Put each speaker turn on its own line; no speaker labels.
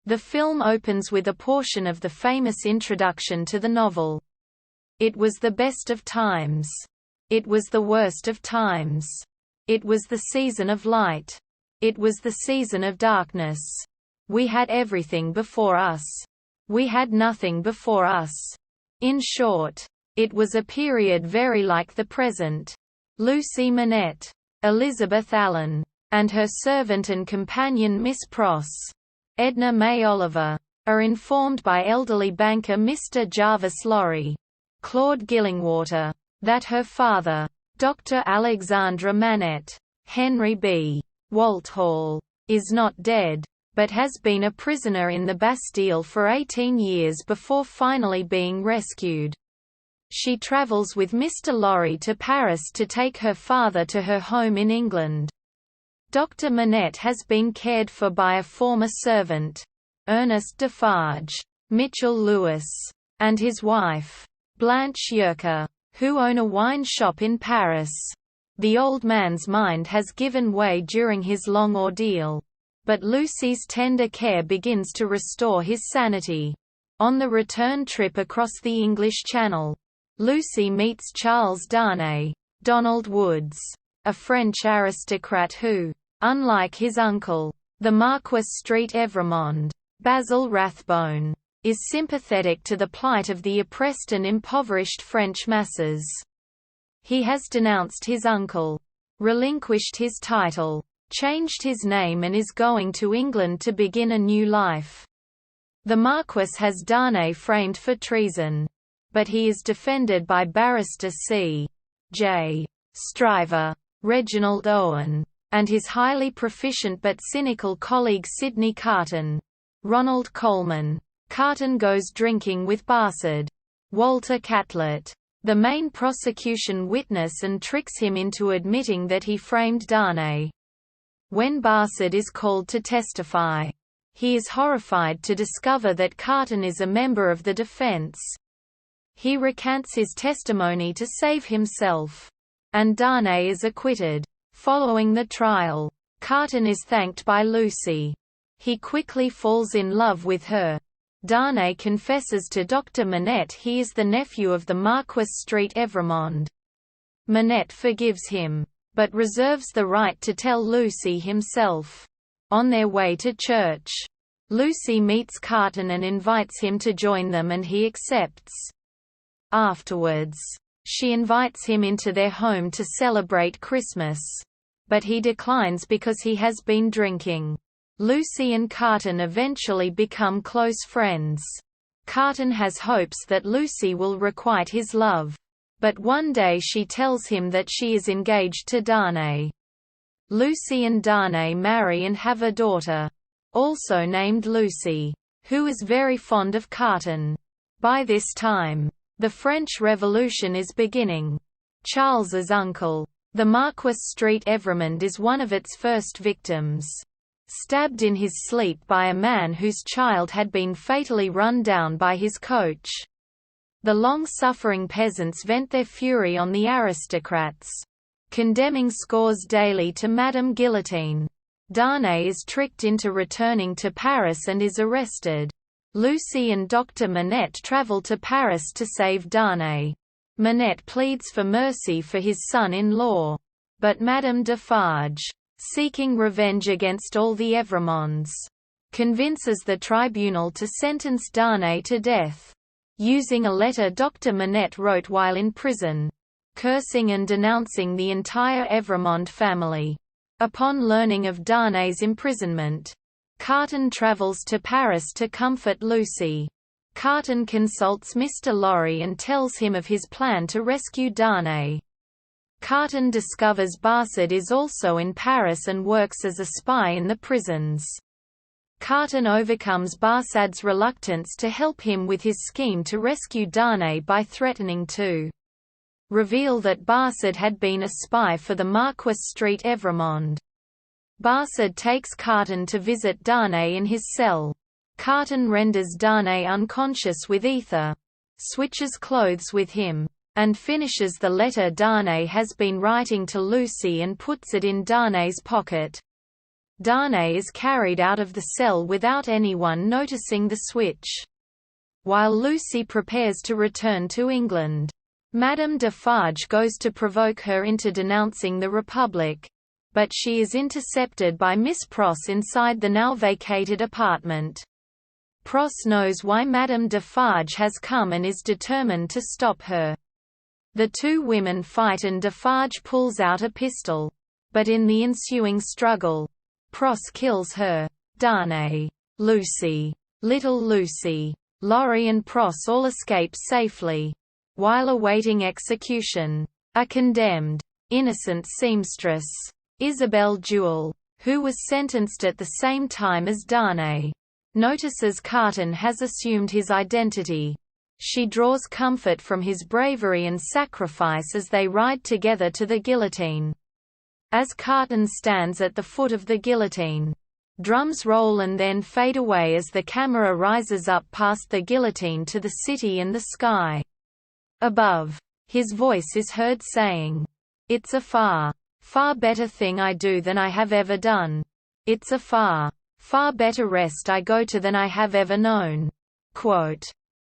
The film opens with a portion of the famous introduction to the novel. It was the best of times. It was the worst of times. It was the season of light. It was the season of darkness. We had everything before us. We had nothing before us. In short, it was a period very like the present. Lucy Manette, Elizabeth Allen, and her servant and companion Miss Pross, Edna May Oliver, are informed by elderly banker Mr. Jarvis Lorry, Claude Gillingwater, that her father, Dr. Alexandra Manette, Henry B. Walthall, is not dead, but has been a prisoner in the Bastille for 18 years before finally being rescued. She travels with Mr. Lorry to Paris to take her father to her home in England. Dr. Manette has been cared for by a former servant, Ernest Defarge, Mitchell Lewis, and his wife, Blanche Yerker, who own a wine shop in Paris. The old man's mind has given way during his long ordeal, but Lucy's tender care begins to restore his sanity. On the return trip across the English Channel, Lucy meets Charles Darnay, Donald Woods, a French aristocrat who, unlike his uncle, the Marquis Street Evremond, Basil Rathbone, is sympathetic to the plight of the oppressed and impoverished French masses. He has denounced his uncle, relinquished his title, changed his name and is going to England to begin a new life. The Marquis has Darnay framed for treason, but he is defended by barrister C.J. Stryver, Reginald Owen, and his highly proficient but cynical colleague Sidney Carton. Ronald Coleman. Carton goes drinking with Barsad, Walter Catlett, the main prosecution witness, and tricks him into admitting that he framed Darnay. When Barsad is called to testify, he is horrified to discover that Carton is a member of the defense. He recants his testimony to save himself, and Darnay is acquitted. Following the trial, Carton is thanked by Lucy. He quickly falls in love with her. Darnay confesses to Dr. Manette he is the nephew of the Marquis Street Evremond. Manette forgives him, but reserves the right to tell Lucy himself. On their way to church, Lucy meets Carton and invites him to join them, and he accepts. Afterwards, she invites him into their home to celebrate Christmas, but he declines because he has been drinking. Lucy and Carton eventually become close friends. Carton has hopes that Lucy will requite his love, but one day she tells him that she is engaged to Darnay. Lucy and Darnay marry and have a daughter, also named Lucy, who is very fond of Carton. By this time, the French Revolution is beginning. Charles's uncle, the Marquis Street Evremond, is one of its first victims. Stabbed in his sleep by a man whose child had been fatally run down by his coach. The long-suffering peasants vent their fury on the aristocrats, condemning scores daily to Madame Guillotine. Darnay is tricked into returning to Paris and is arrested. Lucy and Dr. Manette travel to Paris to save Darnay. Manette pleads for mercy for his son-in-law, but Madame Defarge, seeking revenge against all the Evremonds, convinces the tribunal to sentence Darnay to death, using a letter Dr. Manette wrote while in prison, cursing and denouncing the entire Evremond family. Upon learning of Darnay's imprisonment, Carton travels to Paris to comfort Lucy. Carton consults Mr. Lorry and tells him of his plan to rescue Darnay. Carton discovers Barsad is also in Paris and works as a spy in the prisons. Carton overcomes Barsad's reluctance to help him with his scheme to rescue Darnay by threatening to reveal that Barsad had been a spy for the Marquis Street Evremond. Barsad takes Carton to visit Darnay in his cell. Carton renders Darnay unconscious with ether, switches clothes with him, and finishes the letter Darnay has been writing to Lucy and puts it in Darnay's pocket. Darnay is carried out of the cell without anyone noticing the switch. While Lucy prepares to return to England, Madame Defarge goes to provoke her into denouncing the Republic, but she is intercepted by Miss Pross inside the now vacated apartment. Pross knows why Madame Defarge has come and is determined to stop her. The two women fight and Defarge pulls out a pistol. But in the ensuing struggle, Pross kills her. Darnay, Lucy, little Lucy, Laurie and Pross all escape safely. While awaiting execution, a condemned, innocent seamstress, Isabel Jewell, who was sentenced at the same time as Darnay, notices Carton has assumed his identity. She draws comfort from his bravery and sacrifice as they ride together to the guillotine. As Carton stands at the foot of the guillotine, drums roll and then fade away as the camera rises up past the guillotine to the city and the sky. Above, his voice is heard saying, "It's a far, far better thing I do than I have ever done. It's a far, far better rest I go to than I have ever known." Quote,